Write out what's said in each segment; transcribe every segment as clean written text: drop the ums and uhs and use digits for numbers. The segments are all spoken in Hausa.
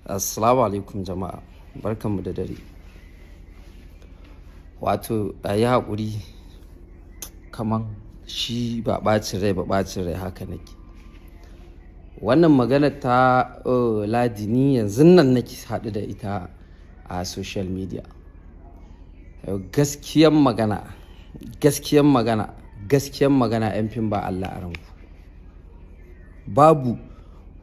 Assalamu alaikum jama'a, barkanmu da dare. Wato a yi haƙuri kaman shi ba ɓacin rai haka nake. Wannan magana ta Ladi ni yanzu nan nake haɗu da ita a social media. Gaskiyan magana 'yan fim ba Allah a ranku. Babu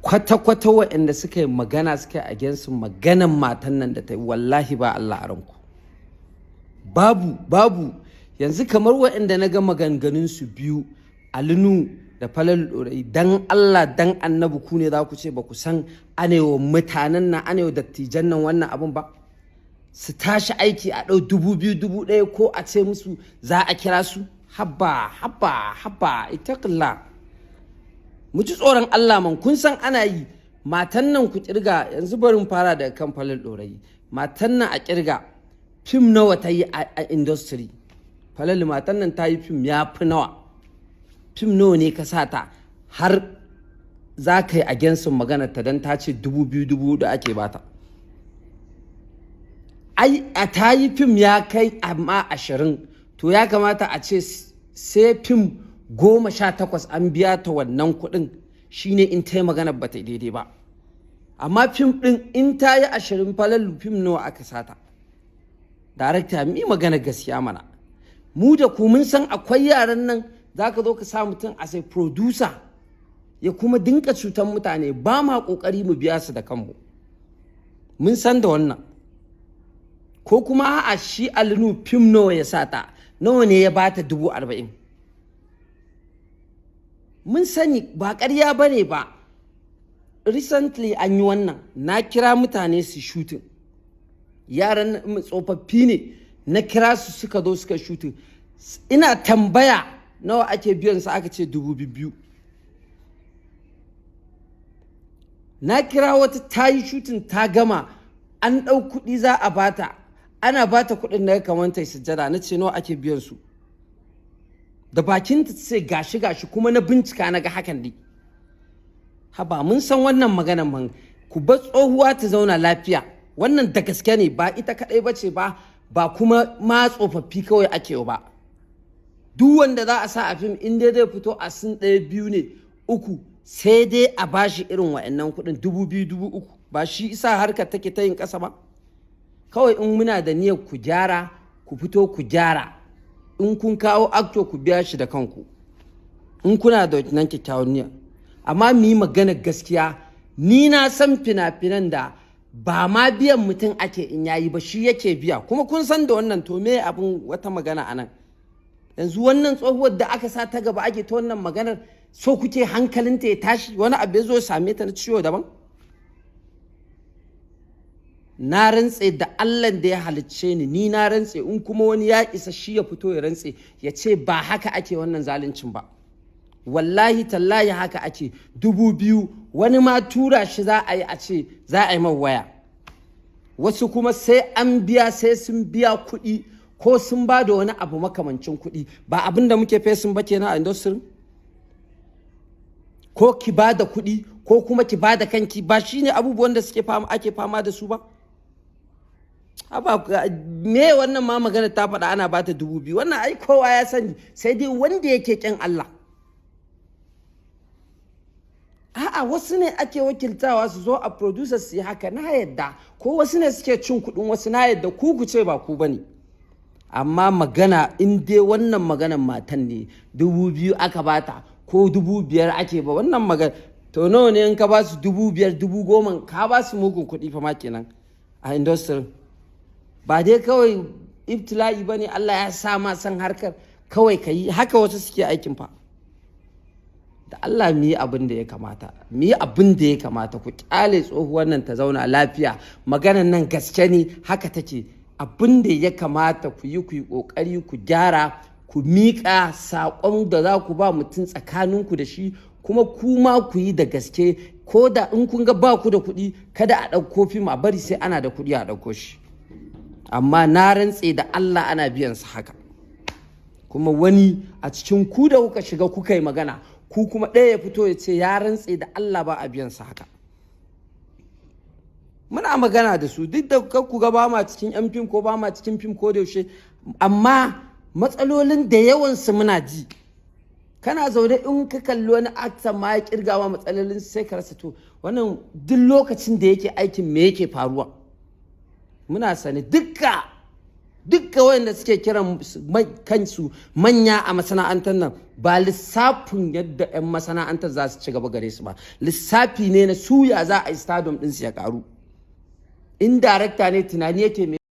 kwata-kwata waɗanda suka yi magana suka yi against maganan matan nan da ta yi, wallahi ba Allah a ranku. Babu yanzu kamar waɗanda na ga maganganun su biyu, Alinu da Falal Ɗorayi, dan Allah dan Annabi ku ne za ku ce ba ku san anewa mutanen nan anewa dattijan nan wannan abun ba? Su tashi aiki a ɗau 2,000 1,000 ko a ce musu za a kira su? Habba itaƙilla. Mu ji tsoron Allah man, kun san ana yi. Matan nan ku kirga, yanzu barin fara daga kan Falal Ɗorayi. Matan nan a kirga fim nawa ta yi a industry. Falal, matan nan ta yi fim ya fi nawa. Fim nawa ne ka sa ta har za ka yi against maganar ta don ta ce 2,000 4,000 ake bata. Ai a ta yi fim ya kai amma 20, to ya kamata a ce sai fim 18 an biya ta wannan kuɗin, shine in ta yi magana ba ta daidai ba. Amma fim ɗin in ta yi 20, Falalu fim nawa aka sata? Darakta mi magana gaskiya mana. Mu da ku mun san akwai yaran nan, za ka zo ka sa mutum a sai producer ya kuma dinka cutan mutane, ba ma ƙoƙari mu biya su da kanmu. Mun san da wannan. Ko kuma a shi Alinu fim nawa ya sata, nawa ne ya bata 40,000. Mun sani ba ƙarya ba ne ba. Recently an yi wannan, na kira mutane su shooting. Yaran tsofaffi ne, na kira su suka zo suka shooting. Ina tambaya nawa ake biyan su, aka ce 2,000. Na kira wata ta yi shooting ta gama, an ɗau kuɗi za a bata, ana bata kuɗin da ya kamata ya sujjada. Na ce nawa ake biyan su? Da bakinta ta ce gashi kuma na bincika na ga hakan dai. Haba, mun san wannan maganan man, ku bar tsohuwa ta zauna lafiya. Wannan da gaske ne, ba ita kaɗai ba ce ba kuma ma tsofaffi kawai ake ba. Duk wanda za a sa a fim in dai zai fito a sun 1 2 ne 3, sai dai a bashi irin wa'annan kuɗin 2,000 3,000. Ba shi isa harkar take ta yin ƙasa ba? Kawai in muna da niyyar ku gyara, ku fito ku gyara. In kun kawo actor ku biya shi da kanku, in kuna da nan kyakkyawan niyya. Amma mu yi magana gaskiya, ni na san fina-finan da ba ma biyan mutum ake in yayi ba, shi yake biya. Kuma kun san da wannan, to me abin wata magana anan? Yanzu wannan tsohuwar da aka sa ta gaba ake ta wannan maganar, so kuke hankalinta ya tashi, wani abu ya zo same ta na ciwo daban? Na rantse da Allah da ya halicce ni na rantse, in kuma wani ya isa shi ya fito ya rantse ya ce ba haka ake wannan zaluncin ba. Wallahi tallahi haka ake. 2,000 wani ma tura shi za a yi, a ce za a yi man waya. Wasu kuma sai an biya, sai sun biya kuɗi ko sun ba da wani abu makamancin kuɗi. Ba abin da muke fesin ba kenan a industry? Ko ki ba da kuɗi ko kuma ki ba da kanki, ba shine abubuwan da ake fama da su ba? Me wannan ma magana ta faɗa ana bata 2,000, wannan ai kowa ya sani, sai dai wanda yake ƙin Allah. A'a, wasu ne ake wakiltawa su zo a producer su yi haka, na yadda. Ko wasu ne suke cin kuɗin wasu, na yadda. Ku ce ba ku bane. Amma magana in dai wannan maganan matan ne 2,000 aka bata ko 5,000 ake ba, wannan magana to nawa ne in ka ba su 5,000 10,000, ka ba su mugun kuɗi fa ma kenan a industry. Ba dai kawai ibtila'i ba ne, Allah ya sa ma san harkar kawai ka yi haka. Wasu suke aikin fa. Da Allah mu yi abin da ya kamata, ku kyale tsohuwar nan ta zauna lafiya. Maganan nan gaske ne, haka take. Abin da ya kamata ku yi ƙoƙari ku gyara, ku miƙa saƙon da za ku ba mutum tsakaninku da shi, kuma kuma ku yi da gaske. Ko da in kun ga ba ku da kuɗi, kada a ɗauko fim a bari sai ana da kuɗi a ɗauko shi. Amma na rantse da Allah ana biyan su haka. Kuma wani a cikin ku da kuka shiga kuka yi magana, ku kuma ɗaya ya fito ya ce ya rantse da Allah ba a biyan sa haka. muna magana da su duk da ku ga ba ma cikin yan fim ko ba ma cikin fim ko da yaushe, amma matsalolin da yawansu muna ji. Kana zaune in ka kalli wani actor ma ya kirgawa matsalolin sai ka rasa to wannan duk lokacin da yake aikin me yake faruwa. Muna sani dukka wanda suke kiran kansu manya a masana'antar nan ba lissafin yadda 'yan masana'antar za su ci gaba gare su ba, lissafi ne na suya za a yi stardom ɗinsu ya karu. In director ne tunani yake